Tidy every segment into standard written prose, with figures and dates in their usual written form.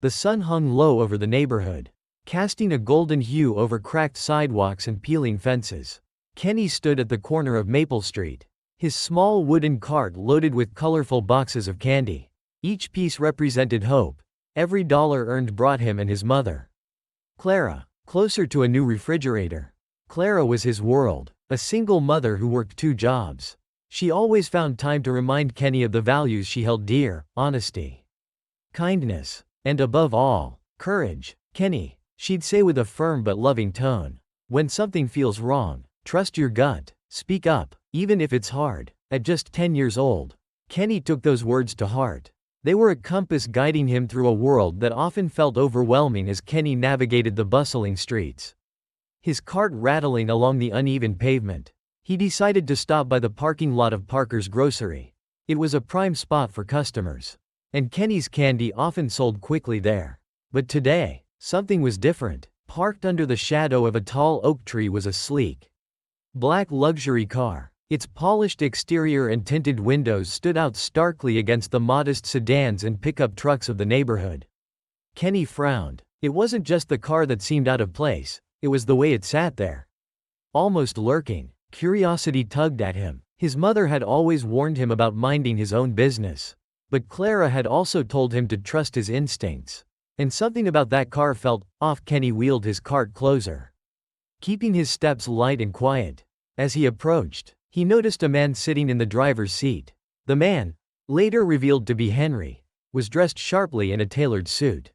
The sun hung low over the neighborhood, casting a golden hue over cracked sidewalks and peeling fences. Kenny stood at the corner of Maple Street, his small wooden cart loaded with colorful boxes of candy. Each piece represented hope. Every dollar earned brought him and his mother, Clara, closer to a new refrigerator. Clara was his world, a single mother who worked 2 jobs. She always found time to remind Kenny of the values she held dear: honesty, kindness, and above all, courage. Kenny, she'd say with a firm but loving tone, when something feels wrong, trust your gut, speak up, even if it's hard. At just 10 years old, Kenny took those words to heart. They were a compass guiding him through a world that often felt overwhelming as Kenny navigated the bustling streets, his cart rattling along the uneven pavement. He decided to stop by the parking lot of Parker's Grocery. It was a prime spot for customers, and Kenny's candy often sold quickly there. But today, something was different. Parked under the shadow of a tall oak tree was a sleek, black luxury car. Its polished exterior and tinted windows stood out starkly against the modest sedans and pickup trucks of the neighborhood. Kenny frowned. It wasn't just the car that seemed out of place, it was the way it sat there, almost lurking. Curiosity tugged at him. His mother had always warned him about minding his own business, but Clara had also told him to trust his instincts. And something about that car felt off. Kenny wheeled his cart closer, keeping his steps light and quiet. As he approached, he noticed a man sitting in the driver's seat. The man, later revealed to be Henry, was dressed sharply in a tailored suit,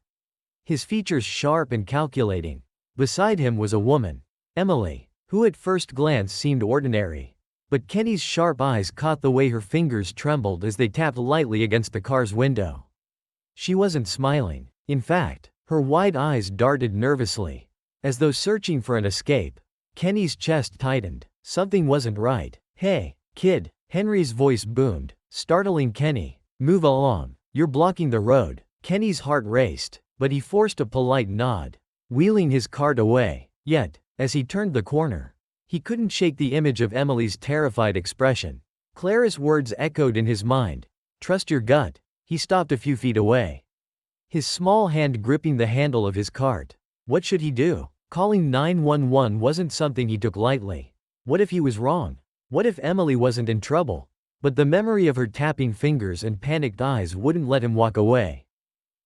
his features sharp and calculating. Beside him was a woman, Emily, who at first glance seemed ordinary. But Kenny's sharp eyes caught the way her fingers trembled as they tapped lightly against the car's window. She wasn't smiling. In fact, her wide eyes darted nervously, as though searching for an escape. Kenny's chest tightened. Something wasn't right. "Hey, kid," Henry's voice boomed, startling Kenny. "Move along. You're blocking the road." Kenny's heart raced, but he forced a polite nod, wheeling his cart away. Yet, as he turned the corner, he couldn't shake the image of Emily's terrified expression. Clara's words echoed in his mind. "Trust your gut." He stopped a few feet away, his small hand gripping the handle of his cart. What should he do? Calling 911 wasn't something he took lightly. What if he was wrong? What if Emily wasn't in trouble? But the memory of her tapping fingers and panicked eyes wouldn't let him walk away.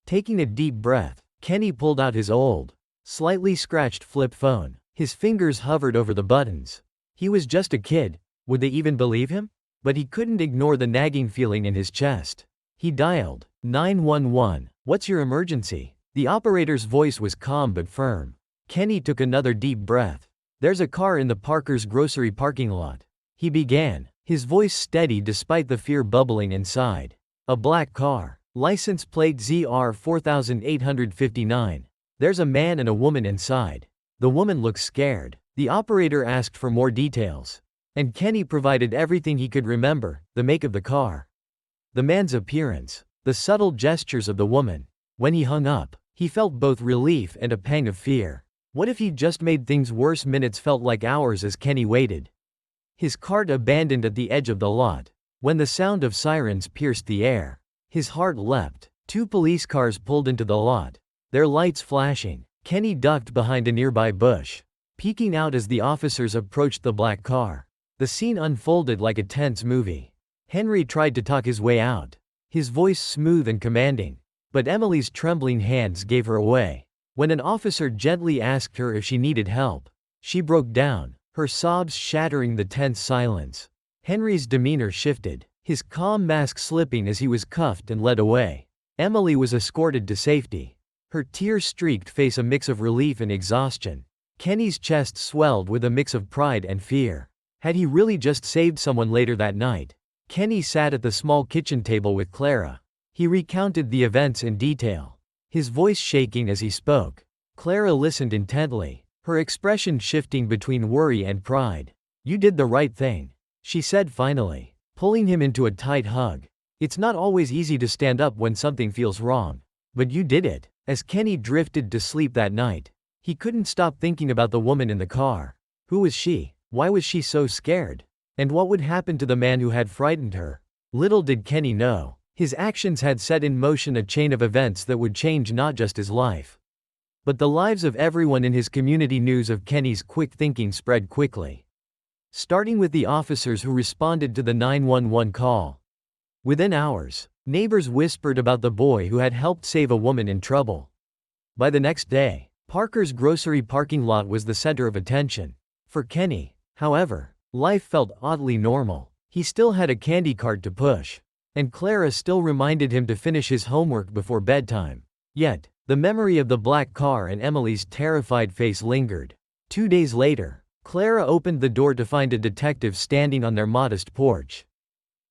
Taking a deep breath, Kenny pulled out his old, slightly scratched flip phone. His fingers hovered over the buttons. He was just a kid. Would they even believe him? But he couldn't ignore the nagging feeling in his chest. He dialed 911. "What's your emergency?" The operator's voice was calm but firm. Kenny took another deep breath. "There's a car in the Parker's Grocery parking lot," he began, his voice steady despite the fear bubbling inside. "A black car. License plate ZR 4859. There's a man and a woman inside." The woman looked scared. The operator asked for more details, and Kenny provided everything he could remember: the make of the car, the man's appearance, the subtle gestures of the woman. When he hung up, he felt both relief and a pang of fear. What if he'd just made things worse? Minutes felt like hours as Kenny waited, his cart abandoned at the edge of the lot. When the sound of sirens pierced the air, his heart leapt. 2 police cars pulled into the lot, their lights flashing. Kenny ducked behind a nearby bush, peeking out as the officers approached the black car. The scene unfolded like a tense movie. Henry tried to talk his way out, his voice smooth and commanding, but Emily's trembling hands gave her away. When an officer gently asked her if she needed help, she broke down, her sobs shattering the tense silence. Henry's demeanor shifted, his calm mask slipping as he was cuffed and led away. Emily was escorted to safety, her tear-streaked face a mix of relief and exhaustion. Kenny's chest swelled with a mix of pride and fear. Had he really just saved someone? Later that night, Kenny sat at the small kitchen table with Clara. He recounted the events in detail, his voice shaking as he spoke. Clara listened intently, her expression shifting between worry and pride. "You did the right thing," she said finally, pulling him into a tight hug. "It's not always easy to stand up when something feels wrong, but you did it." As Kenny drifted to sleep that night, he couldn't stop thinking about the woman in the car. Who was she? Why was she so scared? And what would happen to the man who had frightened her? Little did Kenny know, His actions had set in motion a chain of events that would change not just his life, but the lives of everyone in his community. News of Kenny's quick thinking spread quickly, starting with the officers who responded to the 911 call. Within hours, neighbors whispered about the boy who had helped save a woman in trouble. By the next day, Parker's grocery parking lot was the center of attention. For Kenny, however, life felt oddly normal. He still had a candy cart to push, and Clara still reminded him to finish his homework before bedtime. Yet, the memory of the black car and Emily's terrified face lingered. 2 days later, Clara opened the door to find a detective standing on their modest porch.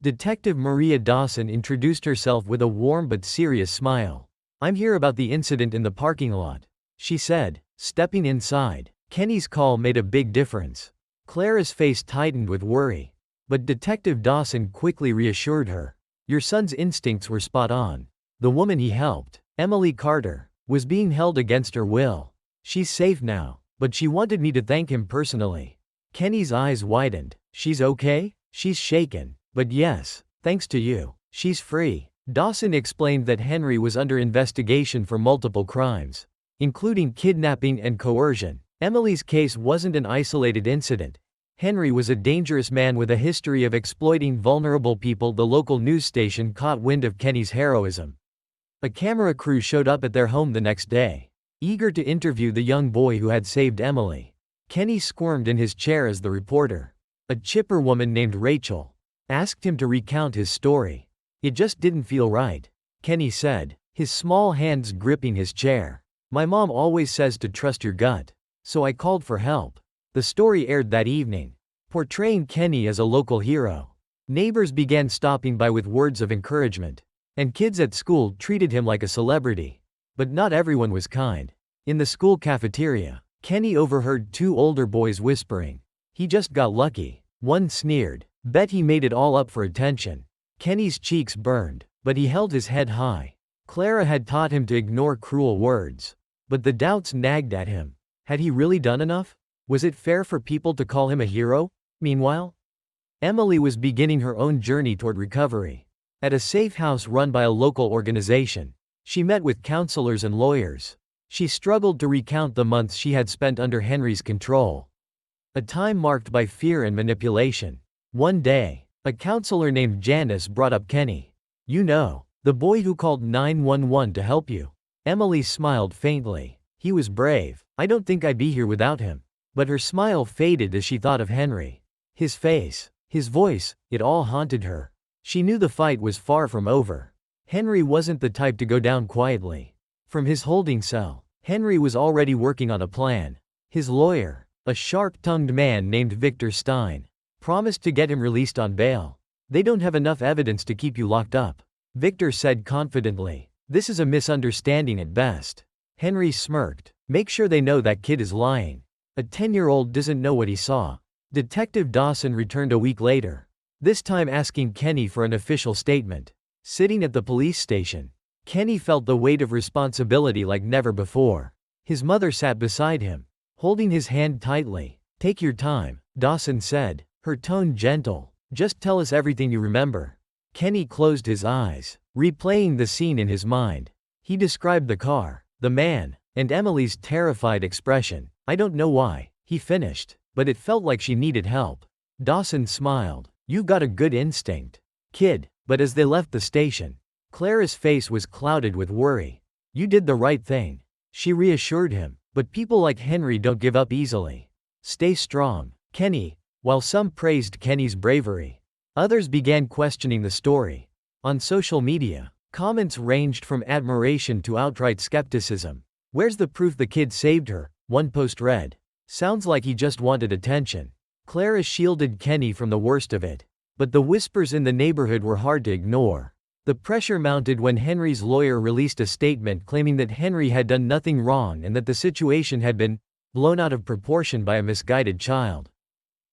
Detective Maria Dawson introduced herself with a warm but serious smile. "I'm here about the incident in the parking lot," she said, stepping inside. Kenny's call made a big difference. Clara's face tightened with worry, but Detective Dawson quickly reassured her. "Your son's instincts were spot on. The woman he helped, Emily Carter, was being held against her will. She's safe now, but she wanted me to thank him personally." Kenny's eyes widened. "She's okay?" "She's shaken, but yes, thanks to you, she's free." Dawson explained that Henry was under investigation for multiple crimes, including kidnapping and coercion. Emily's case wasn't an isolated incident. Henry was a dangerous man with a history of exploiting vulnerable people. The local news station caught wind of Kenny's heroism. A camera crew showed up at their home the next day, eager to interview the young boy who had saved Emily. Kenny squirmed in his chair as the reporter, a chipper woman named Rachel, asked him to recount his story. "It just didn't feel right," Kenny said, his small hands gripping his chair. "My mom always says to trust your gut, so I called for help." The story aired that evening, portraying Kenny as a local hero. Neighbors began stopping by with words of encouragement, and kids at school treated him like a celebrity. But not everyone was kind. In the school cafeteria, Kenny overheard 2 older boys whispering, "He just got lucky." One sneered, "Bet he made it all up for attention." Kenny's cheeks burned, but he held his head high. Clara had taught him to ignore cruel words, but the doubts nagged at him. Had he really done enough? Was it fair for people to call him a hero? Meanwhile, Emily was beginning her own journey toward recovery. At a safe house run by a local organization, she met with counselors and lawyers. She struggled to recount the months she had spent under Henry's control, a time marked by fear and manipulation. One day, a counselor named Janice brought up Kenny. "You know, the boy who called 911 to help you." Emily smiled faintly. "He was brave. I don't think I'd be here without him." But her smile faded as she thought of Henry. His face, his voice, it all haunted her. She knew the fight was far from over. Henry wasn't the type to go down quietly. From his holding cell, Henry was already working on a plan. His lawyer, a sharp-tongued man named Victor Stein, promised to get him released on bail. "They don't have enough evidence to keep you locked up," Victor said confidently. "This is a misunderstanding at best." Henry smirked. "Make sure they know that kid is lying. A 10-year-old doesn't know what he saw." Detective Dawson returned a week later, this time asking Kenny for an official statement. Sitting at the police station, Kenny felt the weight of responsibility like never before. His mother sat beside him, holding his hand tightly. "Take your time," Dawson said, her tone gentle. "Just tell us everything you remember." Kenny closed his eyes, replaying the scene in his mind. He described the car, the man, and Emily's terrified expression. "I don't know why," he finished, "but it felt like she needed help." Dawson smiled. "You've got a good instinct, kid." But as they left the station, Clara's face was clouded with worry. "You did the right thing," she reassured him, "but people like Henry don't give up easily. Stay strong, Kenny." While some praised Kenny's bravery, others began questioning the story. On social media, comments ranged from admiration to outright skepticism. "Where's the proof the kid saved her?" one post read. "Sounds like he just wanted attention." Clara shielded Kenny from the worst of it, but the whispers in the neighborhood were hard to ignore. The pressure mounted when Henry's lawyer released a statement claiming that Henry had done nothing wrong and that the situation had been blown out of proportion by a misguided child.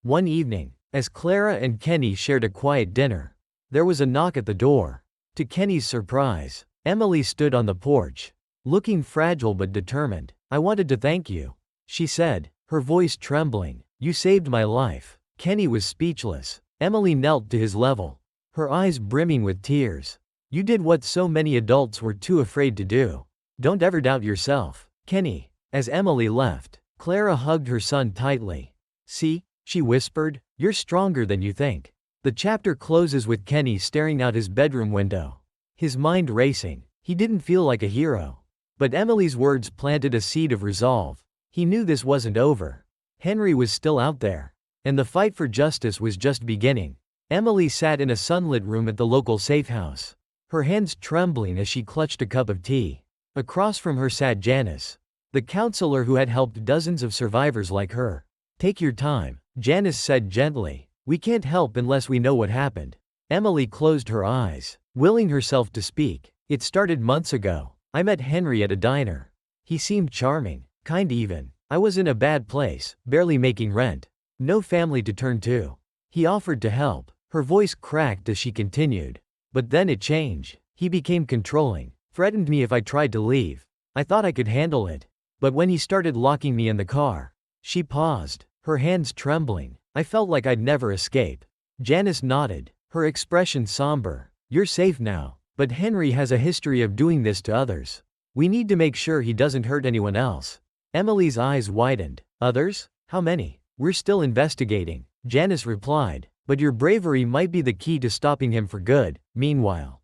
One evening, as Clara and Kenny shared a quiet dinner, there was a knock at the door. To Kenny's surprise, Emily stood on the porch, looking fragile but determined. "I wanted to thank you," she said, her voice trembling. "You saved my life." Kenny was speechless. Emily knelt to his level, her eyes brimming with tears. You did what so many adults were too afraid to do. Don't ever doubt yourself. Kenny. As Emily left, Clara hugged her son tightly. See, she whispered, you're stronger than you think. The chapter closes with Kenny staring out his bedroom window. His mind racing. He didn't feel like a hero. But Emily's words planted a seed of resolve. He knew this wasn't over. Henry was still out there. And the fight for justice was just beginning. Emily sat in a sunlit room at the local safe house. Her hands trembling as she clutched a cup of tea. Across from her sat Janice, the counselor who had helped dozens of survivors like her. Take your time, Janice said gently. We can't help unless we know what happened. Emily closed her eyes, willing herself to speak. It started months ago. I met Henry at a diner. He seemed charming, kind even. I was in a bad place, barely making rent. No family to turn to. He offered to help. Her voice cracked as she continued. But then it changed. He became controlling, threatened me if I tried to leave. I thought I could handle it. But when he started locking me in the car. She paused, her hands trembling. I felt like I'd never escape. Janice nodded, her expression somber. You're safe now, but Henry has a history of doing this to others. We need to make sure he doesn't hurt anyone else. Emily's eyes widened. Others? How many? We're still investigating, Janice replied, but your bravery might be the key to stopping him for good. Meanwhile,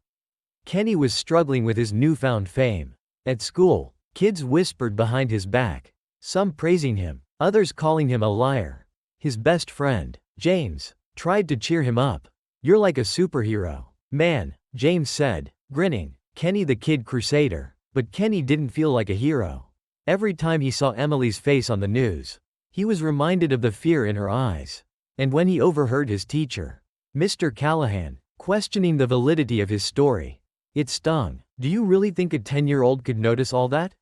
Kenny was struggling with his newfound fame. At school, kids whispered behind his back, some praising him, others calling him a liar. His best friend, James, tried to cheer him up. You're like a superhero, man, James said, grinning. Kenny the Kid Crusader. But Kenny didn't feel like a hero. Every time he saw Emily's face on the news, he was reminded of the fear in her eyes. And when he overheard his teacher, Mr. Callahan, questioning the validity of his story, it stung. Do you really think a 10-year-old could notice all that?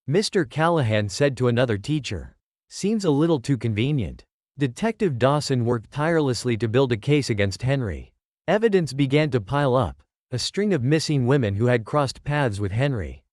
Mr. Callahan said to another teacher. Seems a little too convenient. Detective Dawson worked tirelessly to build a case against Henry. Evidence began to pile up, a string of missing women who had crossed paths with Henry.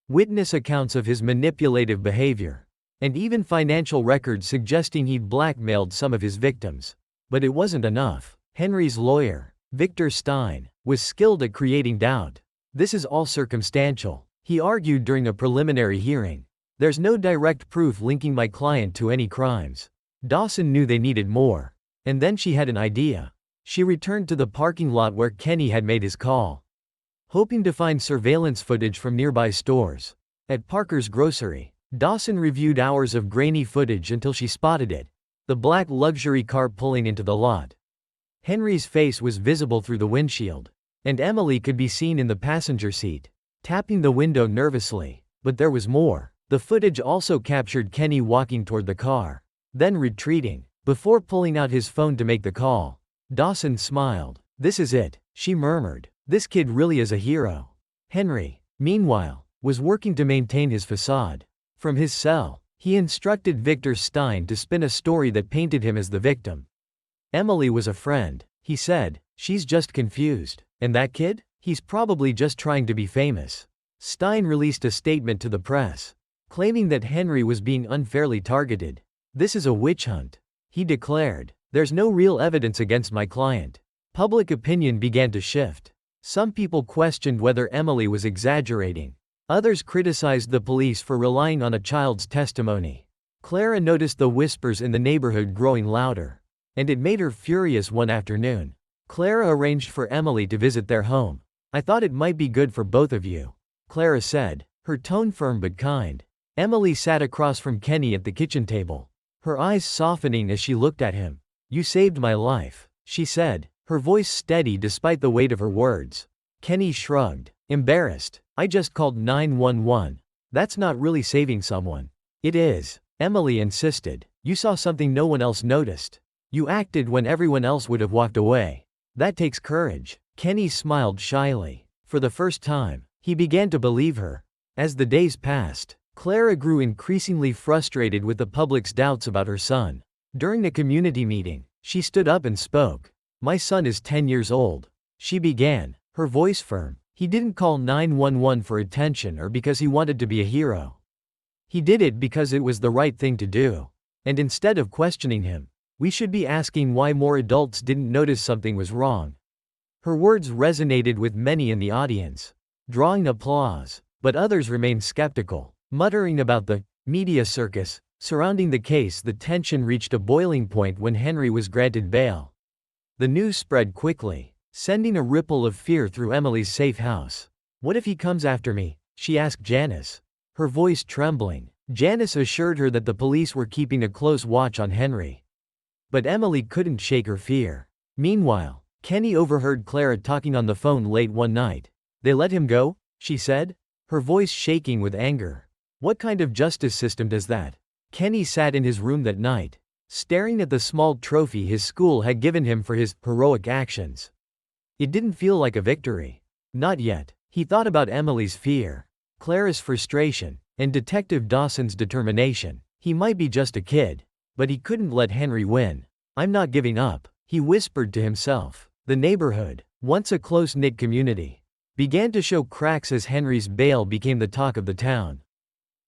Witness accounts of his manipulative behavior. And even financial records suggesting he'd blackmailed some of his victims. But it wasn't enough. Henry's lawyer, Victor Stein, was skilled at creating doubt. This is all circumstantial, he argued during a preliminary hearing. There's no direct proof linking my client to any crimes. Dawson knew they needed more. And then she had an idea. She returned to the parking lot where Kenny had made his call, hoping to find surveillance footage from nearby stores. At Parker's grocery, Dawson reviewed hours of grainy footage until she spotted it. The black luxury car pulling into the lot. Henry's face was visible through the windshield. And Emily could be seen in the passenger seat, tapping the window nervously. But there was more. The footage also captured Kenny walking toward the car, then retreating, before pulling out his phone to make the call. Dawson smiled. This is it, she murmured. This kid really is a hero. Henry, meanwhile, was working to maintain his facade. From his cell, he instructed Victor Stein to spin a story that painted him as the victim. Emily was a friend, he said. She's just confused. And that kid? He's probably just trying to be famous. Stein released a statement to the press, claiming that Henry was being unfairly targeted. This is a witch hunt, he declared. There's no real evidence against my client. Public opinion began to shift. Some people questioned whether Emily was exaggerating. Others criticized the police for relying on a child's testimony. Clara noticed the whispers in the neighborhood growing louder, and it made her furious one afternoon. Clara arranged for Emily to visit their home. I thought it might be good for both of you, Clara said, her tone firm but kind. Emily sat across from Kenny at the kitchen table, her eyes softening as she looked at him. You saved my life, she said, her voice steady despite the weight of her words. Kenny shrugged, embarrassed. I just called 911. That's not really saving someone. It is, Emily insisted. You saw something no one else noticed. You acted when everyone else would have walked away. That takes courage. Kenny smiled shyly. For the first time, he began to believe her. As the days passed, Clara grew increasingly frustrated with the public's doubts about her son. During the community meeting, she stood up and spoke. My son is 10 years old, she began, her voice firm. He didn't call 911 for attention or because he wanted to be a hero. He did it because it was the right thing to do. And instead of questioning him, we should be asking why more adults didn't notice something was wrong. Her words resonated with many in the audience, drawing applause, but others remained skeptical, muttering about the media circus surrounding the case. The tension reached a boiling point when Henry was granted bail. The news spread quickly, sending a ripple of fear through Emily's safe house. "What if he comes after me?" she asked Janice, her voice trembling. Janice assured her that the police were keeping a close watch on Henry. But Emily couldn't shake her fear. Meanwhile, Kenny overheard Clara talking on the phone late one night. "They let him go?" she said, her voice shaking with anger. "What kind of justice system does that?" Kenny sat in his room that night, staring at the small trophy his school had given him for his heroic actions. It didn't feel like a victory. Not yet. He thought about Emily's fear, Clara's frustration, and Detective Dawson's determination. He might be just a kid, but he couldn't let Henry win. "I'm not giving up," he whispered to himself. The neighborhood, once a close-knit community, began to show cracks as Henry's bail became the talk of the town.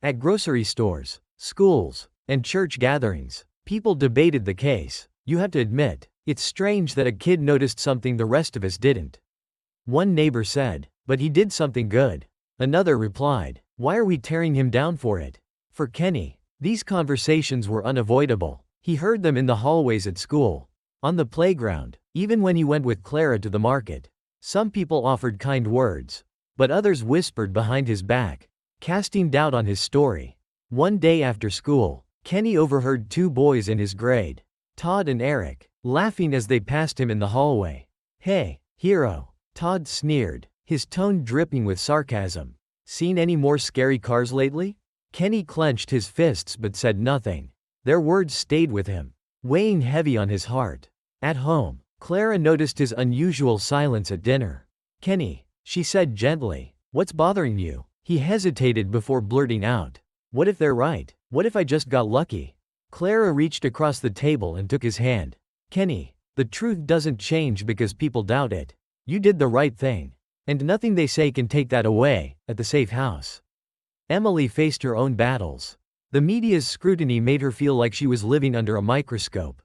At grocery stores, schools, and church gatherings, people debated the case. "You have to admit, it's strange that a kid noticed something the rest of us didn't," one neighbor said. "But he did something good," another replied. "Why are we tearing him down for it?" For Kenny, these conversations were unavoidable. He heard them in the hallways at school, on the playground, even when he went with Clara to the market. Some people offered kind words, but others whispered behind his back, casting doubt on his story. One day after school, Kenny overheard two boys in his grade, Todd and Eric, laughing as they passed him in the hallway. "Hey, hero," Todd sneered, his tone dripping with sarcasm. "Seen any more scary cars lately?" Kenny clenched his fists but said nothing. Their words stayed with him, weighing heavy on his heart. At home, Clara noticed his unusual silence at dinner. "Kenny," she said gently, "what's bothering you?" He hesitated before blurting out, "What if they're right? What if I just got lucky?" Clara reached across the table and took his hand. "Kenny, the truth doesn't change because people doubt it. You did the right thing, and nothing they say can take that away." At the safe house, Emily faced her own battles. The media's scrutiny made her feel like she was living under a microscope.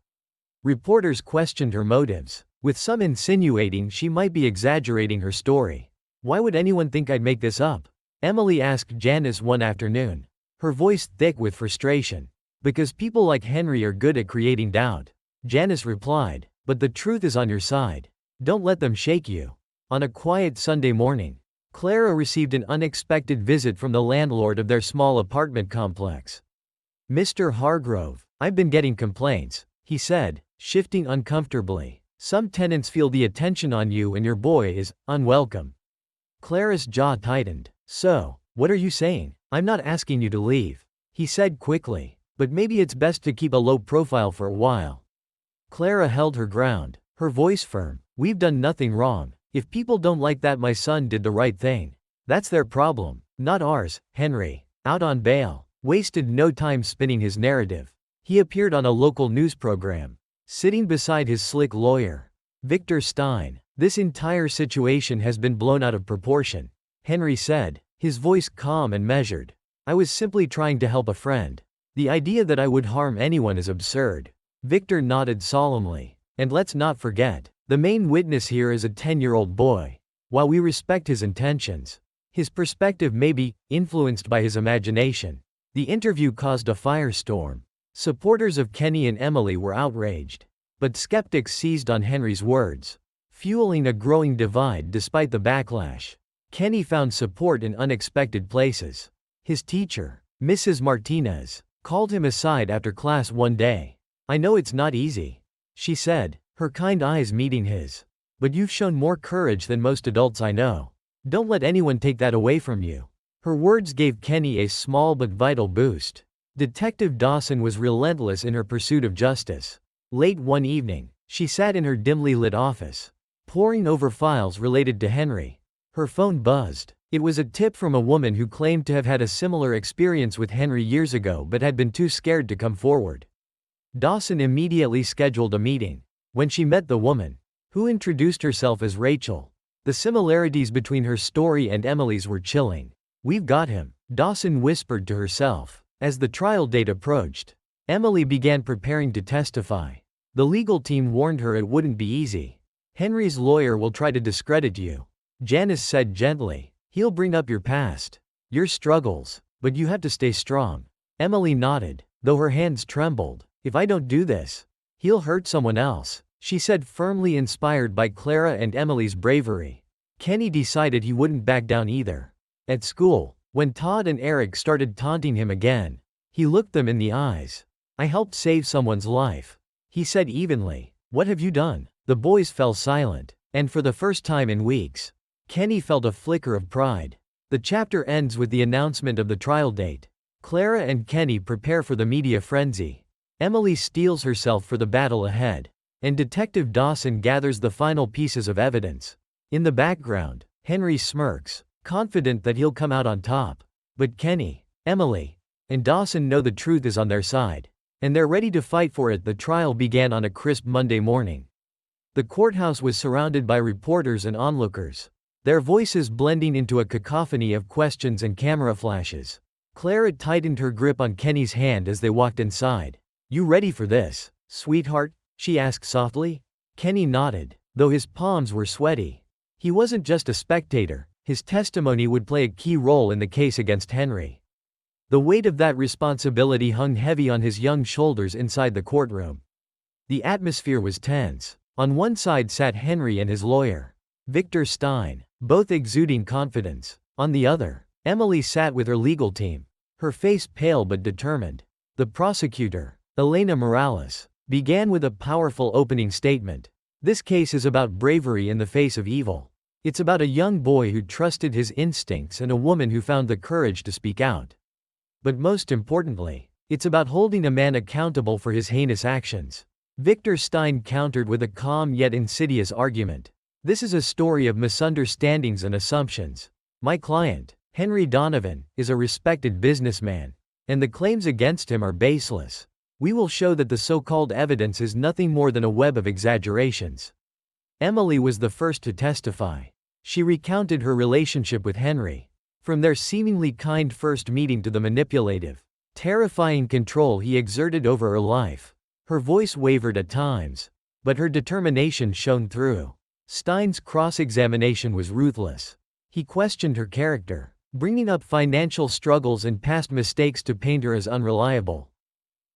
Reporters questioned her motives, with some insinuating she might be exaggerating her story. "Why would anyone think I'd make this up?" Emily asked Janice one afternoon, her voice thick with frustration. "Because people like Henry are good at creating doubt," Janice replied, "but the truth is on your side. Don't let them shake you." On a quiet Sunday morning, Clara received an unexpected visit from the landlord of their small apartment complex. "Mr. Hargrove, I've been getting complaints," he said, shifting uncomfortably. "Some tenants feel the attention on you and your boy is unwelcome." Clara's jaw tightened. "So, what are you saying?" "I'm not asking you to leave," he said quickly, "but maybe it's best to keep a low profile for a while." Clara held her ground, her voice firm. "We've done nothing wrong. If people don't like that my son did the right thing, that's their problem, not ours." Henry, out on bail, wasted no time spinning his narrative. He appeared on a local news program, sitting beside his slick lawyer, Victor Stein. "This entire situation has been blown out of proportion," Henry said, his voice calm and measured. "I was simply trying to help a friend. The idea that I would harm anyone is absurd." Victor nodded solemnly. "And let's not forget, the main witness here is a 10-year-old boy. While we respect his intentions, his perspective may be influenced by his imagination." The interview caused a firestorm. Supporters of Kenny and Emily were outraged, but skeptics seized on Henry's words, fueling a growing divide. Despite the backlash, Kenny found support in unexpected places. His teacher, Mrs. Martinez, called him aside after class one day. "I know it's not easy," she said, her kind eyes meeting his, "but you've shown more courage than most adults I know. Don't let anyone take that away from you." Her words gave Kenny a small but vital boost. Detective Dawson was relentless in her pursuit of justice. Late one evening, she sat in her dimly lit office, poring over files related to Henry. Her phone buzzed. It was a tip from a woman who claimed to have had a similar experience with Henry years ago but had been too scared to come forward. Dawson immediately scheduled a meeting. When she met the woman, who introduced herself as Rachel, the similarities between her story and Emily's were chilling. "We've got him," Dawson whispered to herself. As the trial date approached, Emily began preparing to testify. The legal team warned her it wouldn't be easy. Henry's lawyer will try to discredit you. Janice said gently. He'll bring up your past, your struggles, but you have to stay strong. Emily nodded, though her hands trembled. If I don't do this, he'll hurt someone else, she said firmly, inspired by Clara and Emily's bravery. Kenny decided he wouldn't back down either. At school, when Todd and Eric started taunting him again, he looked them in the eyes. I helped save someone's life, he said evenly. What have you done? The boys fell silent, and for the first time in weeks, Kenny felt a flicker of pride. The chapter ends with the announcement of the trial date. Clara and Kenny prepare for the media frenzy. Emily steels herself for the battle ahead, and Detective Dawson gathers the final pieces of evidence. In the background, Henry smirks, confident that he'll come out on top. But Kenny, Emily, and Dawson know the truth is on their side, and they're ready to fight for it. The trial began on a crisp Monday morning. The courthouse was surrounded by reporters and onlookers, their voices blending into a cacophony of questions and camera flashes. Clara tightened her grip on Kenny's hand as they walked inside. You ready for this, sweetheart? She asked softly. Kenny nodded, though his palms were sweaty. He wasn't just a spectator, his testimony would play a key role in the case against Henry. The weight of that responsibility hung heavy on his young shoulders inside the courtroom. The atmosphere was tense. On one side sat Henry and his lawyer, Victor Stein, both exuding confidence. On the other, Emily sat with her legal team, her face pale but determined. The prosecutor, Elena Morales, began with a powerful opening statement. This case is about bravery in the face of evil. It's about a young boy who trusted his instincts and a woman who found the courage to speak out. But most importantly, it's about holding a man accountable for his heinous actions. Victor Stein countered with a calm yet insidious argument. This is a story of misunderstandings and assumptions. My client, Henry Donovan, is a respected businessman, and the claims against him are baseless. We will show that the so-called evidence is nothing more than a web of exaggerations. Emily was the first to testify. She recounted her relationship with Henry, from their seemingly kind first meeting to the manipulative, terrifying control he exerted over her life. Her voice wavered at times, but her determination shone through. Stein's cross-examination was ruthless. He questioned her character, bringing up financial struggles and past mistakes to paint her as unreliable.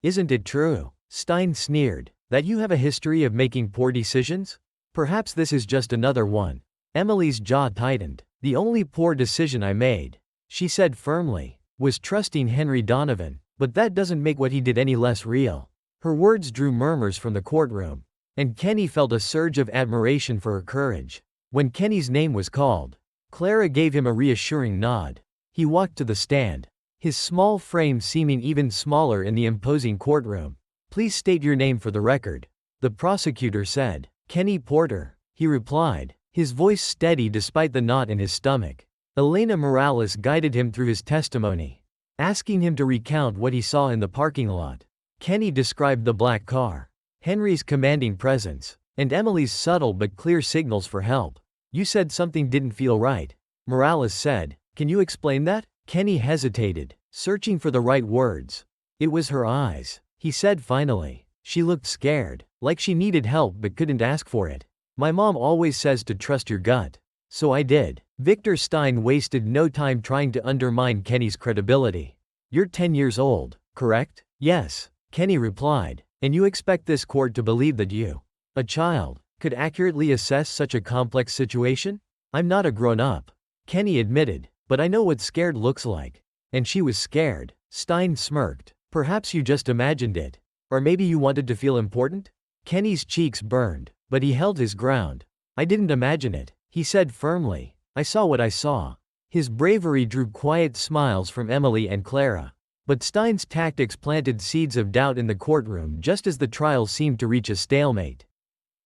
Isn't it true, Stein sneered, that you have a history of making poor decisions? Perhaps this is just another one. Emily's jaw tightened. The only poor decision I made, she said firmly, was trusting Henry Donovan, but that doesn't make what he did any less real. Her words drew murmurs from the courtroom, and Kenny felt a surge of admiration for her courage. When Kenny's name was called, Clara gave him a reassuring nod. He walked to the stand, his small frame seeming even smaller in the imposing courtroom. Please state your name for the record, the prosecutor said. Kenny Porter, he replied, his voice steady despite the knot in his stomach. Elena Morales guided him through his testimony, asking him to recount what he saw in the parking lot. Kenny described the black car, Henry's commanding presence, and Emily's subtle but clear signals for help. You said something didn't feel right, Morales said. Can you explain that? Kenny hesitated, searching for the right words. It was her eyes, he said finally. She looked scared, like she needed help but couldn't ask for it. My mom always says to trust your gut. So I did. Victor Stein wasted no time trying to undermine Kenny's credibility. You're 10 years old, correct? Yes, Kenny replied. And you expect this court to believe that you, a child, could accurately assess such a complex situation? I'm not a grown-up, Kenny admitted, but I know what scared looks like. And she was scared. Stein smirked. Perhaps you just imagined it. Or maybe you wanted to feel important? Kenny's cheeks burned, but he held his ground. I didn't imagine it, he said firmly. I saw what I saw. His bravery drew quiet smiles from Emily and Clara. But Stein's tactics planted seeds of doubt in the courtroom just as the trial seemed to reach a stalemate.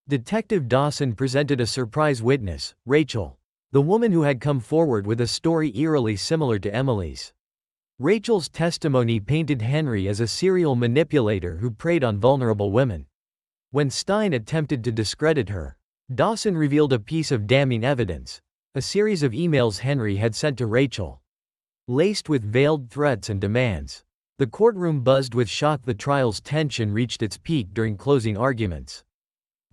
Detective Dawson presented a surprise witness, Rachel, the woman who had come forward with a story eerily similar to Emily's. Rachel's testimony painted Henry as a serial manipulator who preyed on vulnerable women. When Stein attempted to discredit her, Dawson revealed a piece of damning evidence, a series of emails Henry had sent to Rachel, laced with veiled threats and demands. The courtroom buzzed with shock. The trial's tension reached its peak during closing arguments.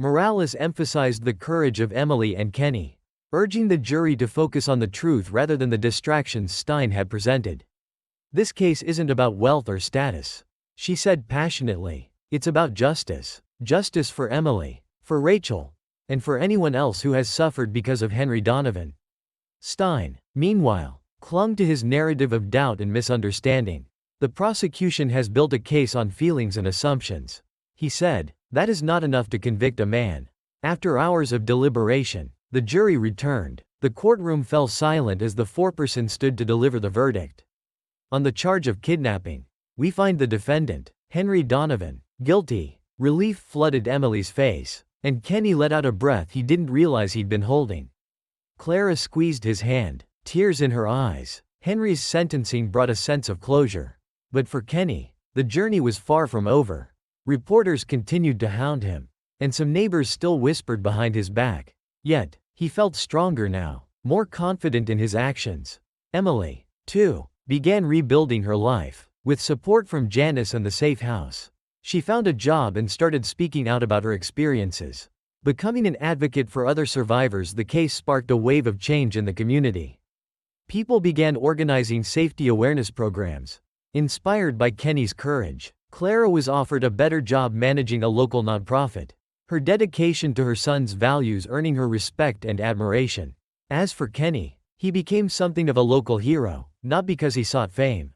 Morales emphasized the courage of Emily and Kenny, urging the jury to focus on the truth rather than the distractions Stein had presented. "This case isn't about wealth or status," she said passionately. "It's about justice. Justice for Emily, for Rachel, and for anyone else who has suffered because of Henry Donovan." Stein, meanwhile, clung to his narrative of doubt and misunderstanding. "The prosecution has built a case on feelings and assumptions," he said. "That is not enough to convict a man." After hours of deliberation, the jury returned. The courtroom fell silent as the foreperson stood to deliver the verdict. On the charge of kidnapping, we find the defendant, Henry Donovan, guilty. Relief flooded Emily's face, and Kenny let out a breath he didn't realize he'd been holding. Clara squeezed his hand, tears in her eyes. Henry's sentencing brought a sense of closure. But for Kenny, the journey was far from over. Reporters continued to hound him, and some neighbors still whispered behind his back. Yet, he felt stronger now, more confident in his actions. Emily, too, began rebuilding her life, with support from Janice and the safe house. She found a job and started speaking out about her experiences. Becoming an advocate for other survivors, the case sparked a wave of change in the community. People began organizing safety awareness programs. Inspired by Kenny's courage, Clara was offered a better job managing a local nonprofit, her dedication to her son's values earning her respect and admiration. As for Kenny, he became something of a local hero, not because he sought fame,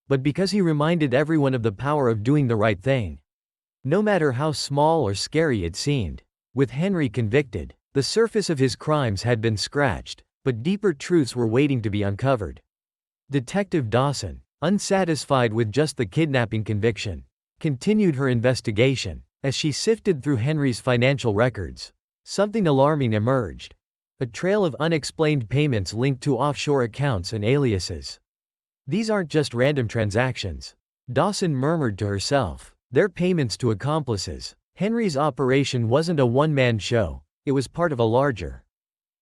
but because he reminded everyone of the power of doing the right thing, no matter how small or scary it seemed. With Henry convicted, the surface of his crimes had been scratched, but deeper truths were waiting to be uncovered. Detective Dawson, unsatisfied with just the kidnapping conviction, continued her investigation. As she sifted through Henry's financial records, something alarming emerged. A trail of unexplained payments linked to offshore accounts and aliases. "These aren't just random transactions," Dawson murmured to herself. "They're payments to accomplices." Henry's operation wasn't a one-man show, it was part of a larger,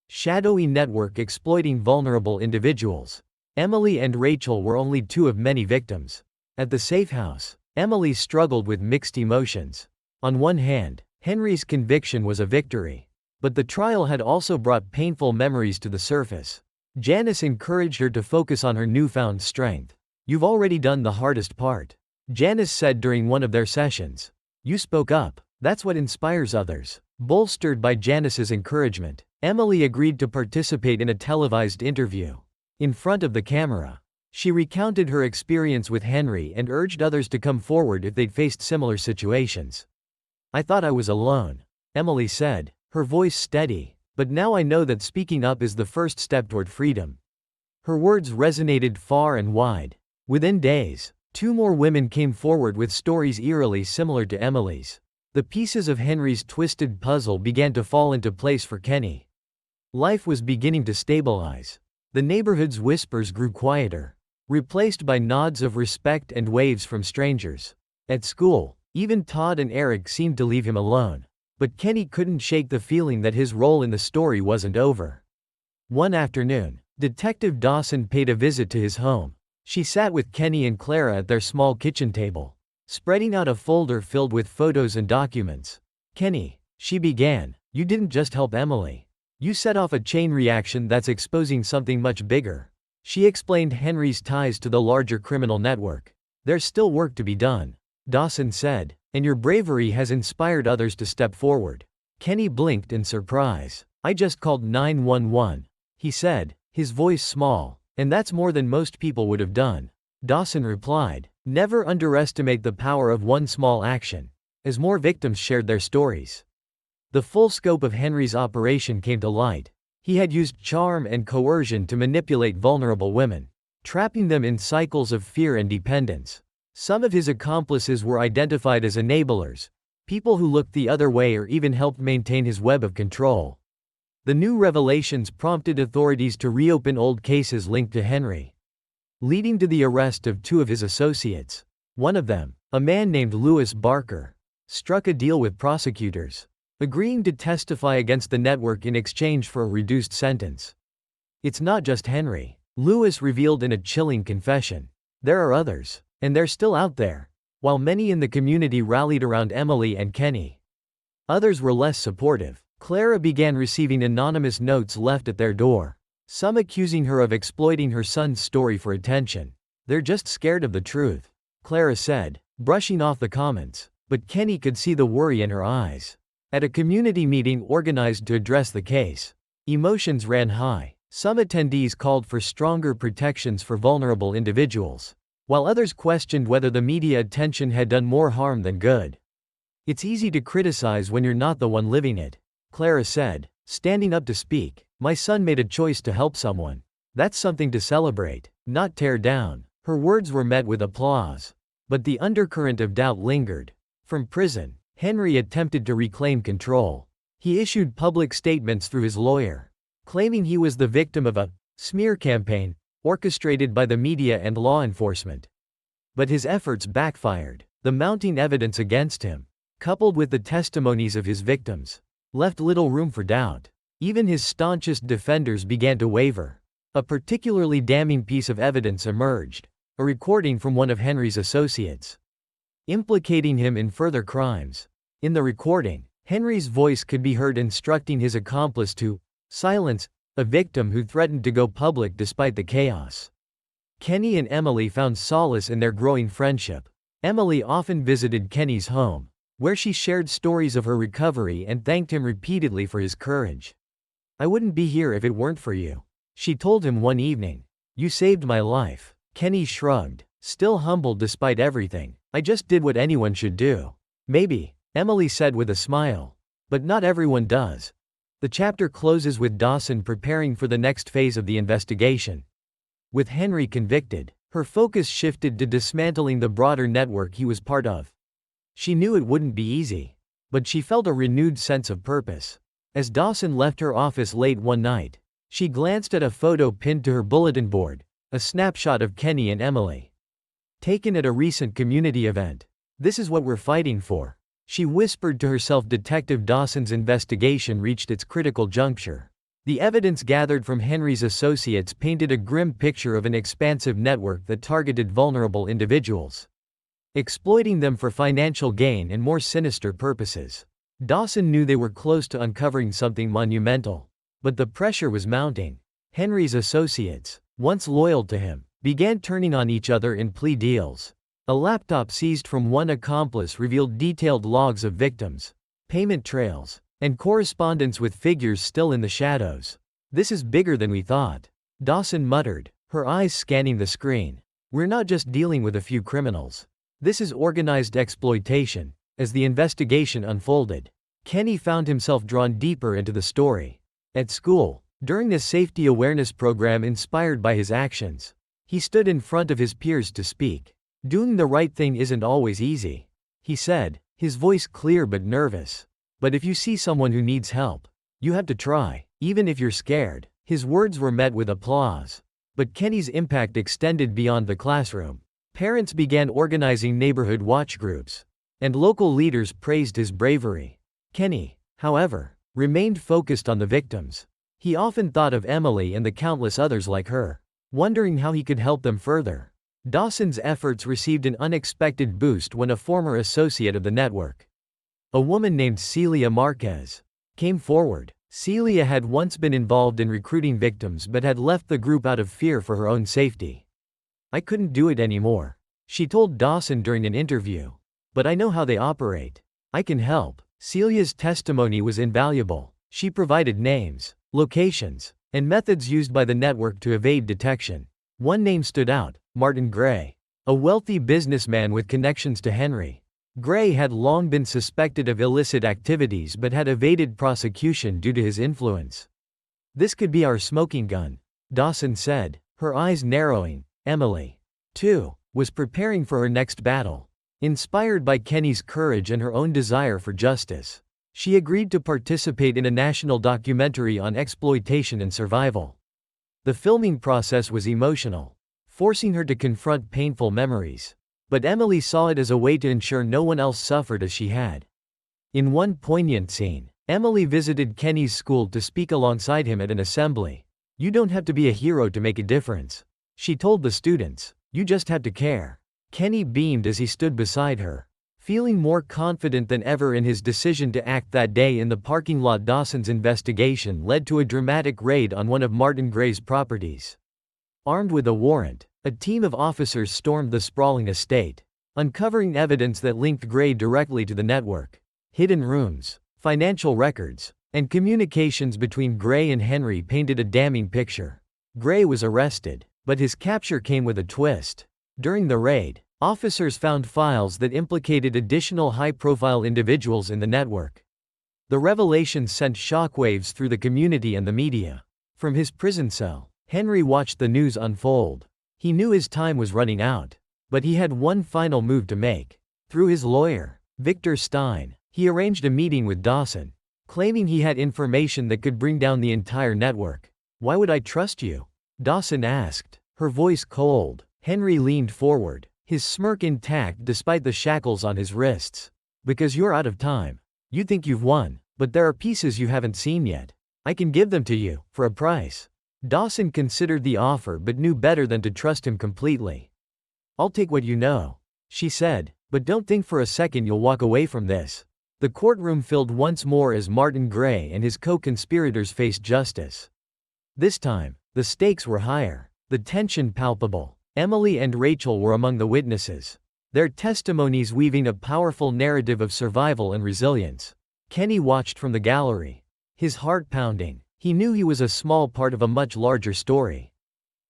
shadowy network exploiting vulnerable individuals. Emily and Rachel were only two of many victims. At the safe house, Emily struggled with mixed emotions. On one hand, Henry's conviction was a victory, but the trial had also brought painful memories to the surface. Janice encouraged her to focus on her newfound strength. "You've already done the hardest part," Janice said during one of their sessions. "You spoke up. That's what inspires others." Bolstered by Janice's encouragement, Emily agreed to participate in a televised interview. In front of the camera, she recounted her experience with Henry and urged others to come forward if they'd faced similar situations. "I thought I was alone," Emily said, her voice steady, "but now I know that speaking up is the first step toward freedom." Her words resonated far and wide. Within days, two more women came forward with stories eerily similar to Emily's. The pieces of Henry's twisted puzzle began to fall into place for Kenny. Life was beginning to stabilize. The neighborhood's whispers grew quieter, replaced by nods of respect and waves from strangers. At school, even Todd and Eric seemed to leave him alone. But Kenny couldn't shake the feeling that his role in the story wasn't over. One afternoon, Detective Dawson paid a visit to his home. She sat with Kenny and Clara at their small kitchen table, spreading out a folder filled with photos and documents. "Kenny," she began, "you didn't just help Emily. You set off a chain reaction that's exposing something much bigger." She explained Henry's ties to the larger criminal network. "There's still work to be done," Dawson said, "and your bravery has inspired others to step forward." Kenny blinked in surprise. "I just called 911, he said, his voice small, "and that's more than most people would have done." Dawson replied, "Never underestimate the power of one small action." As more victims shared their stories, the full scope of Henry's operation came to light. He had used charm and coercion to manipulate vulnerable women, trapping them in cycles of fear and dependence. Some of his accomplices were identified as enablers, people who looked the other way or even helped maintain his web of control. The new revelations prompted authorities to reopen old cases linked to Henry, leading to the arrest of two of his associates. One of them, a man named Louis Barker, struck a deal with prosecutors, agreeing to testify against the network in exchange for a reduced sentence. "It's not just Henry," Louis revealed in a chilling confession. "There are others. And they're still out there." While many in the community rallied around Emily and Kenny, Others were less supportive. Clara began receiving anonymous notes left at their door, some accusing her of exploiting her son's story for attention. "They're just scared of the truth," Clara said, brushing off the comments. But Kenny could see the worry in her eyes. At a community meeting organized to address the case, emotions ran high. Some attendees called for stronger protections for vulnerable individuals, while others questioned whether the media attention had done more harm than good. "It's easy to criticize when you're not the one living it," Clara said, standing up to speak. "My son made a choice to help someone. That's something to celebrate, not tear down." Her words were met with applause. But the undercurrent of doubt lingered. From prison, Henry attempted to reclaim control. He issued public statements through his lawyer, claiming he was the victim of a smear campaign orchestrated by the media and law enforcement. But his efforts backfired. The mounting evidence against him, coupled with the testimonies of his victims, left little room for doubt. Even his staunchest defenders began to waver. A particularly damning piece of evidence emerged, a recording from one of Henry's associates, implicating him in further crimes. In the recording, Henry's voice could be heard instructing his accomplice to silence a victim who threatened to go public despite the chaos. Kenny and Emily found solace in their growing friendship. Emily often visited Kenny's home, where she shared stories of her recovery and thanked him repeatedly for his courage. "I wouldn't be here if it weren't for you," she told him one evening. "You saved my life." Kenny shrugged, still humbled despite everything. "I just did what anyone should do." "Maybe," Emily said with a smile. "But not everyone does." The chapter closes with Dawson preparing for the next phase of the investigation. With Henry convicted, her focus shifted to dismantling the broader network he was part of. She knew it wouldn't be easy, but she felt a renewed sense of purpose. As Dawson left her office late one night, she glanced at a photo pinned to her bulletin board, a snapshot of Kenny and Emily, taken at a recent community event. "This is what we're fighting for," she whispered to herself. Detective Dawson's investigation reached its critical juncture. The evidence gathered from Henry's associates painted a grim picture of an expansive network that targeted vulnerable individuals, exploiting them for financial gain and more sinister purposes. Dawson knew they were close to uncovering something monumental, but the pressure was mounting. Henry's associates, once loyal to him, began turning on each other in plea deals. A laptop seized from one accomplice revealed detailed logs of victims, payment trails, and correspondence with figures still in the shadows. "This is bigger than we thought," Dawson muttered, her eyes scanning the screen. "We're not just dealing with a few criminals. This is organized exploitation." As the investigation unfolded, Kenny found himself drawn deeper into the story. At school, during a safety awareness program inspired by his actions, he stood in front of his peers to speak. "Doing the right thing isn't always easy," he said, his voice clear but nervous. "But if you see someone who needs help, you have to try, even if you're scared." His words were met with applause. But Kenny's impact extended beyond the classroom. Parents began organizing neighborhood watch groups, and local leaders praised his bravery. Kenny, however, remained focused on the victims. He often thought of Emily and the countless others like her, wondering how he could help them further. Dawson's efforts received an unexpected boost when a former associate of the network, a woman named Celia Marquez, came forward. Celia had once been involved in recruiting victims but had left the group out of fear for her own safety. "I couldn't do it anymore," she told Dawson during an interview. "But I know how they operate. I can help." Celia's testimony was invaluable. She provided names, locations, and methods used by the network to evade detection. One name stood out: Martin Gray, a wealthy businessman with connections to Henry. Gray had long been suspected of illicit activities but had evaded prosecution due to his influence. "This could be our smoking gun," Dawson said, her eyes narrowing. Emily, too, was preparing for her next battle. Inspired by Kenny's courage and her own desire for justice, she agreed to participate in a national documentary on exploitation and survival. The filming process was emotional, forcing her to confront painful memories. But Emily saw it as a way to ensure no one else suffered as she had. In one poignant scene, Emily visited Kenny's school to speak alongside him at an assembly. "You don't have to be a hero to make a difference," she told the students. "You just have to care." Kenny beamed as he stood beside her, Feeling more confident than ever in his decision to act that day in the parking lot, Dawson's investigation led to a dramatic raid on one of Martin Gray's properties. Armed with a warrant, a team of officers stormed the sprawling estate, uncovering evidence that linked Gray directly to the network. Hidden rooms, financial records, and communications between Gray and Henry painted a damning picture. Gray was arrested, but his capture came with a twist. During the raid, officers found files that implicated additional high-profile individuals in the network. The revelations sent shockwaves through the community and the media. From his prison cell, Henry watched the news unfold. He knew his time was running out, but he had one final move to make. Through his lawyer, Victor Stein, he arranged a meeting with Dawson, claiming he had information that could bring down the entire network. "Why would I trust you?" Dawson asked, her voice cold. Henry leaned forward, his smirk intact despite the shackles on his wrists. "Because you're out of time. You think you've won, but there are pieces you haven't seen yet. I can give them to you, for a price." Dawson considered the offer but knew better than to trust him completely. "I'll take what you know," she said, "but don't think for a second you'll walk away from this." The courtroom filled once more as Martin Gray and his co-conspirators faced justice. This time, the stakes were higher, the tension palpable. Emily and Rachel were among the witnesses, their testimonies weaving a powerful narrative of survival and resilience. Kenny watched from the gallery, his heart pounding. He knew he was a small part of a much larger story.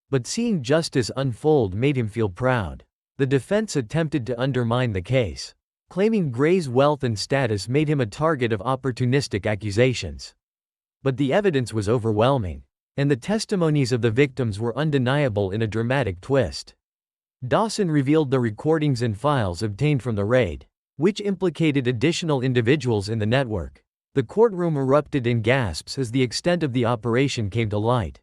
But seeing justice unfold made him feel proud. The defense attempted to undermine the case, claiming Gray's wealth and status made him a target of opportunistic accusations. But the evidence was overwhelming, and the testimonies of the victims were undeniable in a dramatic twist. Dawson revealed the recordings and files obtained from the raid, which implicated additional individuals in the network. The courtroom erupted in gasps as the extent of the operation came to light.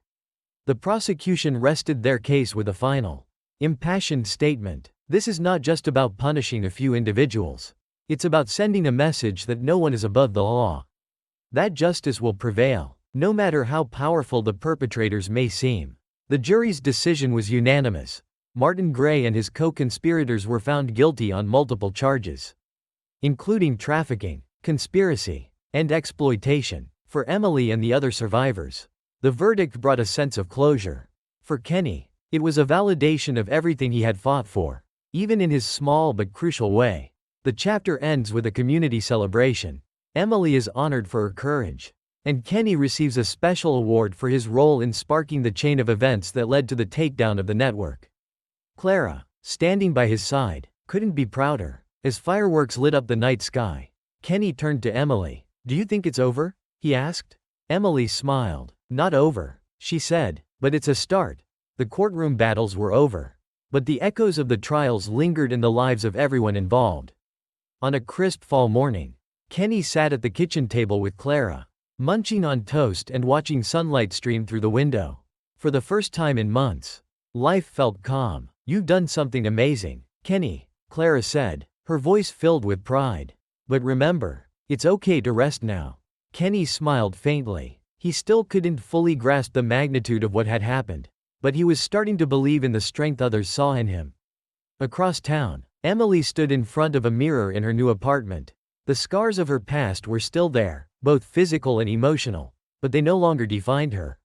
The prosecution rested their case with a final, impassioned statement. "This is not just about punishing a few individuals. It's about sending a message that no one is above the law. That justice will prevail, no matter how powerful the perpetrators may seem." The jury's decision was unanimous. Martin Gray and his co-conspirators were found guilty on multiple charges, including trafficking, conspiracy, and exploitation. For Emily and the other survivors, the verdict brought a sense of closure. For Kenny, it was a validation of everything he had fought for, even in his small but crucial way. The chapter ends with a community celebration. Emily is honored for her courage, and Kenny receives a special award for his role in sparking the chain of events that led to the takedown of the network. Clara, standing by his side, couldn't be prouder. As fireworks lit up the night sky, Kenny turned to Emily. "Do you think it's over?" he asked. Emily smiled. "Not over," she said, "but it's a start." The courtroom battles were over, but the echoes of the trials lingered in the lives of everyone involved. On a crisp fall morning, Kenny sat at the kitchen table with Clara, munching on toast and watching sunlight stream through the window. For the first time in months, life felt calm. "You've done something amazing, Kenny," Clara said, her voice filled with pride. "But remember, it's okay to rest now." Kenny smiled faintly. He still couldn't fully grasp the magnitude of what had happened, but he was starting to believe in the strength others saw in him. Across town, Emily stood in front of a mirror in her new apartment. The scars of her past were still there, both physical and emotional, but they no longer defined her.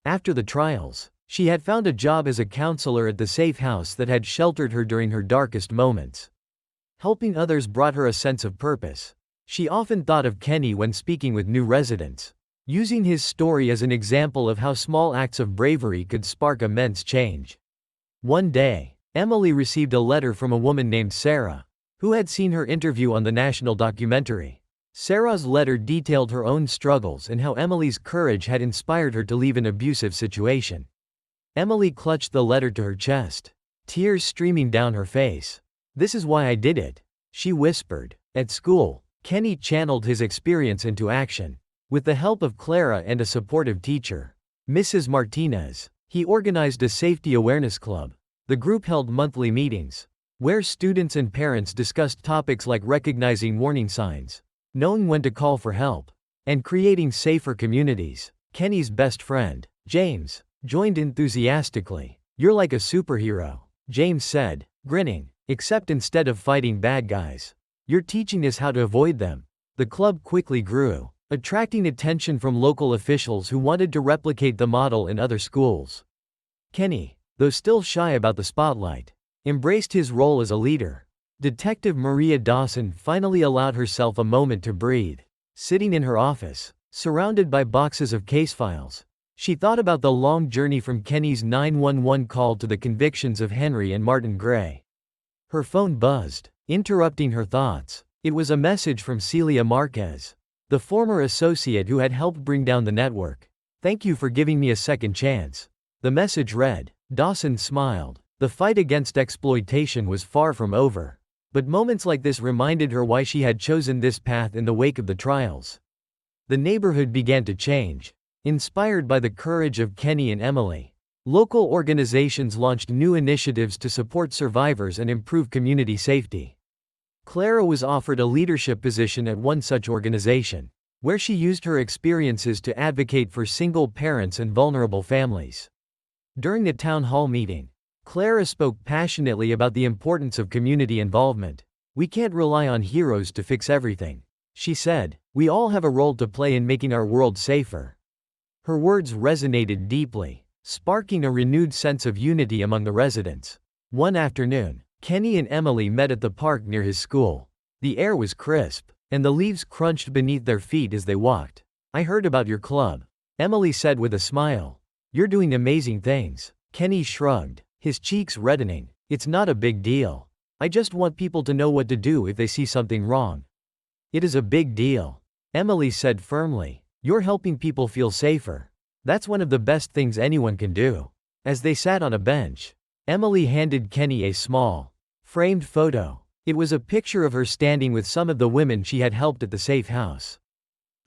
After the trials, she had found a job as a counselor at the safe house that had sheltered her during her darkest moments. Helping others brought her a sense of purpose. She often thought of Kenny when speaking with new residents, using his story as an example of how small acts of bravery could spark immense change. One day, Emily received a letter from a woman named Sarah, who had seen her interview on the national documentary. Sarah's letter detailed her own struggles and how Emily's courage had inspired her to leave an abusive situation. Emily clutched the letter to her chest, tears streaming down her face. "This is why I did it," she whispered. At school, Kenny channeled his experience into action. With the help of Clara and a supportive teacher, Mrs. Martinez, he organized a safety awareness club. The group held monthly meetings, where students and parents discussed topics like recognizing warning signs, knowing when to call for help, and creating safer communities. Kenny's best friend, James, joined enthusiastically. "You're like a superhero," James said, grinning, "except instead of fighting bad guys, You're teaching us how to avoid them. The club quickly grew, attracting attention from local officials who wanted to replicate the model in other schools. Kenny, though still shy about the spotlight, embraced his role as a leader. Detective Maria Dawson finally allowed herself a moment to breathe. Sitting in her office, surrounded by boxes of case files, she thought about the long journey from Kenny's 911 call to the convictions of Henry and Martin Gray. Her phone buzzed, interrupting her thoughts. It was a message from Celia Marquez, the former associate who had helped bring down the network. "Thank you for giving me a second chance." The message read. Dawson smiled. The fight against exploitation was far from over. But moments like this reminded her why she had chosen this path in the wake of the trials. The neighborhood began to change. Inspired by the courage of Kenny and Emily, local organizations launched new initiatives to support survivors and improve community safety. Clara was offered a leadership position at one such organization, where she used her experiences to advocate for single parents and vulnerable families. During the town hall meeting, Clara spoke passionately about the importance of community involvement. "We can't rely on heroes to fix everything," she said. "We all have a role to play in making our world safer." Her words resonated deeply, sparking a renewed sense of unity among the residents. One afternoon, Kenny and Emily met at the park near his school. The air was crisp, and the leaves crunched beneath their feet as they walked. "I heard about your club," Emily said with a smile. "You're doing amazing things." Kenny shrugged, his cheeks reddening. "It's not a big deal. I just want people to know what to do if they see something wrong." "It is a big deal," Emily said firmly. "You're helping people feel safer. That's one of the best things anyone can do." As they sat on a bench, Emily handed Kenny a small, framed photo. It was a picture of her standing with some of the women she had helped at the safe house.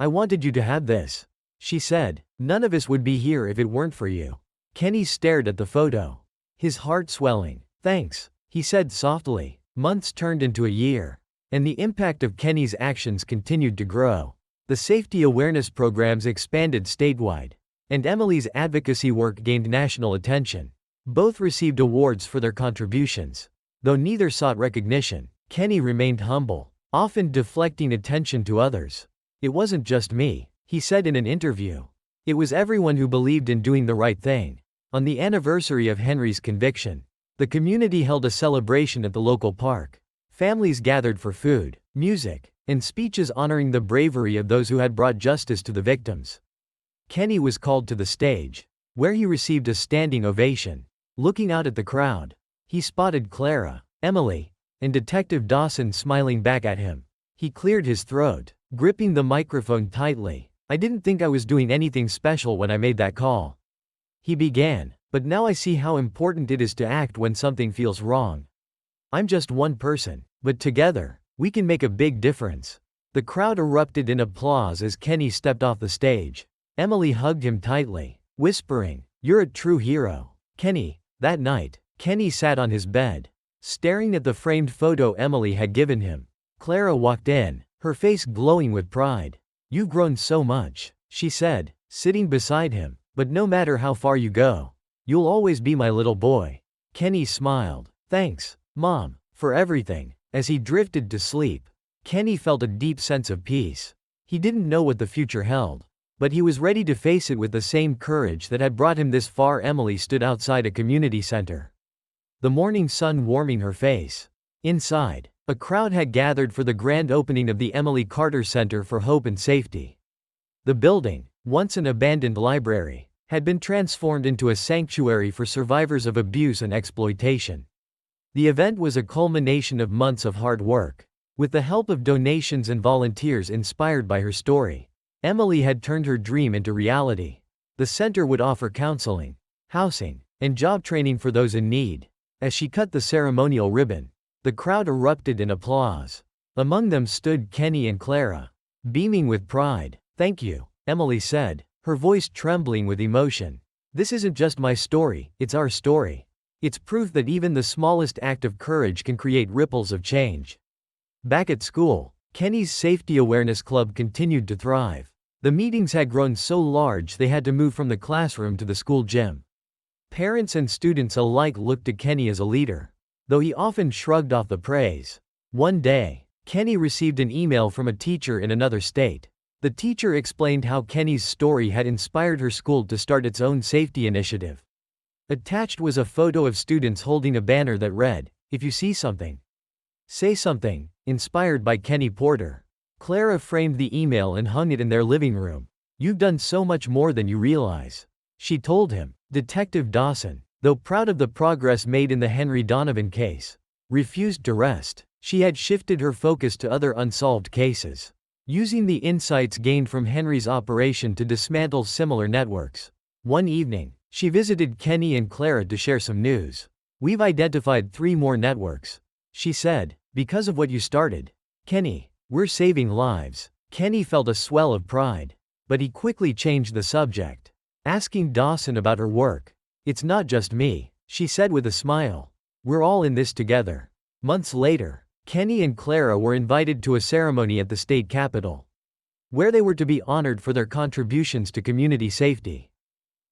"I wanted you to have this," she said. "None of us would be here if it weren't for you." Kenny stared at the photo, his heart swelling. "Thanks," he said softly. Months turned into a year, and the impact of Kenny's actions continued to grow. The safety awareness programs expanded statewide, and Emily's advocacy work gained national attention. Both received awards for their contributions. Though neither sought recognition, Kenny remained humble, often deflecting attention to others. "It wasn't just me," he said in an interview. "It was everyone who believed in doing the right thing." On the anniversary of Henry's conviction, the community held a celebration at the local park. Families gathered for food, music, and speeches honoring the bravery of those who had brought justice to the victims. Kenny was called to the stage, where he received a standing ovation. Looking out at the crowd, he spotted Clara, Emily, and Detective Dawson smiling back at him. He cleared his throat, gripping the microphone tightly. "I didn't think I was doing anything special when I made that call," he began, "but now I see how important it is to act when something feels wrong. I'm just one person, but together, we can make a big difference." The crowd erupted in applause as Kenny stepped off the stage. Emily hugged him tightly, whispering, "You're a true hero, Kenny." That night, Kenny sat on his bed, staring at the framed photo Emily had given him. Clara walked in, her face glowing with pride. "You've grown so much," she said, sitting beside him. "But no matter how far you go, you'll always be my little boy." Kenny smiled. "Thanks, Mom, for everything." As he drifted to sleep, Kenny felt a deep sense of peace. He didn't know what the future held, but he was ready to face it with the same courage that had brought him this far. Emily stood outside a community center, the morning sun warming her face. Inside, a crowd had gathered for the grand opening of the Emily Carter Center for Hope and Safety. The building, once an abandoned library, had been transformed into a sanctuary for survivors of abuse and exploitation. The event was a culmination of months of hard work. With the help of donations and volunteers inspired by her story, Emily had turned her dream into reality. The center would offer counseling, housing, and job training for those in need. As she cut the ceremonial ribbon, the crowd erupted in applause. Among them stood Kenny and Clara, beaming with pride. "Thank you," Emily said, her voice trembling with emotion. "This isn't just my story, it's our story. It's proof that even the smallest act of courage can create ripples of change." Back at school, Kenny's Safety Awareness Club continued to thrive. The meetings had grown so large they had to move from the classroom to the school gym. Parents and students alike looked to Kenny as a leader, though he often shrugged off the praise. One day, Kenny received an email from a teacher in another state. The teacher explained how Kenny's story had inspired her school to start its own safety initiative. Attached was a photo of students holding a banner that read, "If you see something, say something," inspired by Kenny Porter. Clara framed the email and hung it in their living room. "You've done so much more than you realize," she told him. Detective Dawson, though proud of the progress made in the Henry Donovan case, refused to rest. She had shifted her focus to other unsolved cases, using the insights gained from Henry's operation to dismantle similar networks. One evening, she visited Kenny and Clara to share some news. "We've identified 3 more networks," she said, "because of what you started, Kenny. We're saving lives." Kenny felt a swell of pride. But he quickly changed the subject, asking Dawson about her work. "It's not just me," she said with a smile. "We're all in this together." Months later, Kenny and Clara were invited to a ceremony at the state capitol, where they were to be honored for their contributions to community safety.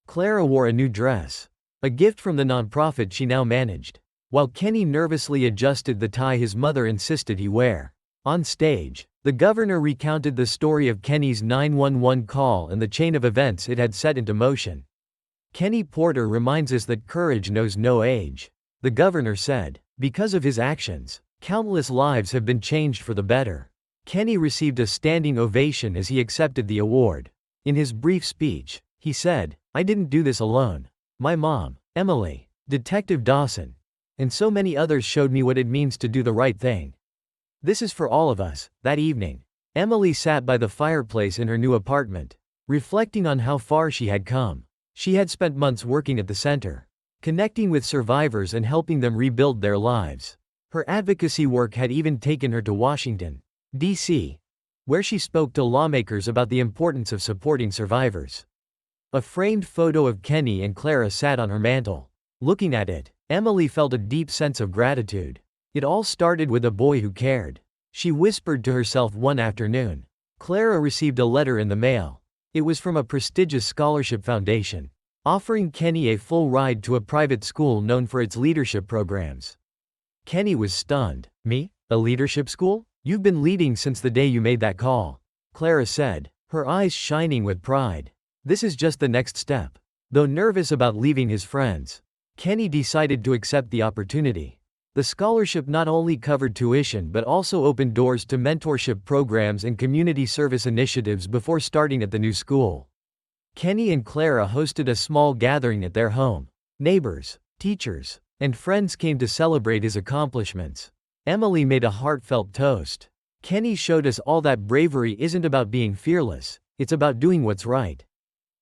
Clara wore a new dress, a gift from the nonprofit she now managed, while Kenny nervously adjusted the tie his mother insisted he wear. On stage, the governor recounted the story of Kenny's 911 call and the chain of events it had set into motion. Kenny Porter reminds us that courage knows no age. The governor said, "Because of his actions, countless lives have been changed for the better." Kenny received a standing ovation as he accepted the award. In his brief speech, he said, "I didn't do this alone. My mom, Emily, Detective Dawson, and so many others showed me what it means to do the right thing. This is for all of us." That evening, Emily sat by the fireplace in her new apartment, reflecting on how far she had come. She had spent months working at the center, connecting with survivors and helping them rebuild their lives. Her advocacy work had even taken her to Washington, D.C., where she spoke to lawmakers about the importance of supporting survivors. A framed photo of Kenny and Clara sat on her mantle. Looking at it, Emily felt a deep sense of gratitude. It all started with a boy who cared, she whispered to herself one afternoon. Clara received a letter in the mail. It was from a prestigious scholarship foundation, offering Kenny a full ride to a private school known for its leadership programs. Kenny was stunned. "Me? A leadership school? You've been leading since the day you made that call," Clara said, her eyes shining with pride. "This is just the next step." Though nervous about leaving his friends, Kenny decided to accept the opportunity. The scholarship not only covered tuition but also opened doors to mentorship programs and community service initiatives before starting at the new school. Kenny and Clara hosted a small gathering at their home. Neighbors, teachers, and friends came to celebrate his accomplishments. Emily made a heartfelt toast. "Kenny showed us all that bravery isn't about being fearless, it's about doing what's right.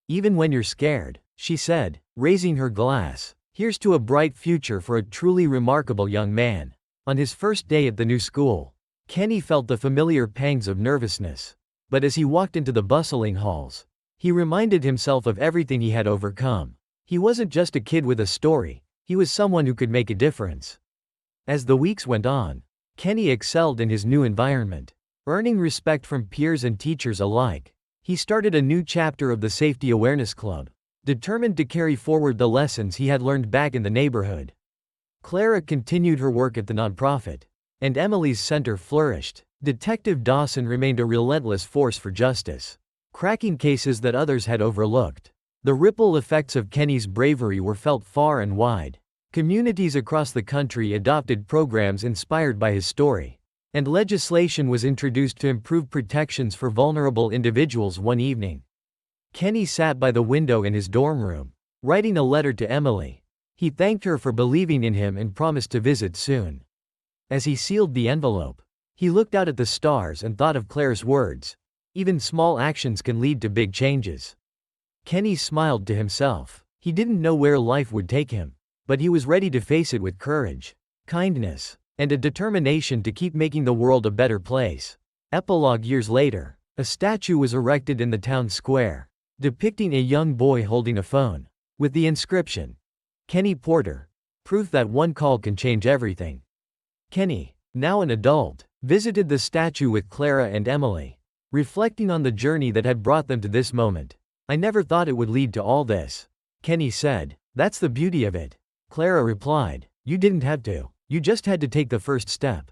Even when you're scared," she said, raising her glass. "Here's to a bright future for a truly remarkable young man." On his first day at the new school, Kenny felt the familiar pangs of nervousness. But as he walked into the bustling halls, he reminded himself of everything he had overcome. He wasn't just a kid with a story, he was someone who could make a difference. As the weeks went on, Kenny excelled in his new environment, earning respect from peers and teachers alike. He started a new chapter of the Safety Awareness Club, determined to carry forward the lessons he had learned back in the neighborhood. Clara continued her work at the nonprofit, and Emily's center flourished. Detective Dawson remained a relentless force for justice, cracking cases that others had overlooked. The ripple effects of Kenny's bravery were felt far and wide. Communities across the country adopted programs inspired by his story, and legislation was introduced to improve protections for vulnerable individuals. One evening, Kenny sat by the window in his dorm room, writing a letter to Emily. He thanked her for believing in him and promised to visit soon. As he sealed the envelope, he looked out at the stars and thought of Claire's words, "Even small actions can lead to big changes." Kenny smiled to himself. He didn't know where life would take him, but he was ready to face it with courage, kindness, and a determination to keep making the world a better place. Epilogue: years later, a statue was erected in the town square, depicting a young boy holding a phone, with the inscription, "Kenny Porter, proof that one call can change everything." Kenny, now an adult, visited the statue with Clara and Emily, reflecting on the journey that had brought them to this moment. "I never thought it would lead to all this," Kenny said. "That's the beauty of it," Clara replied. "You didn't have to. You just had to take the first step."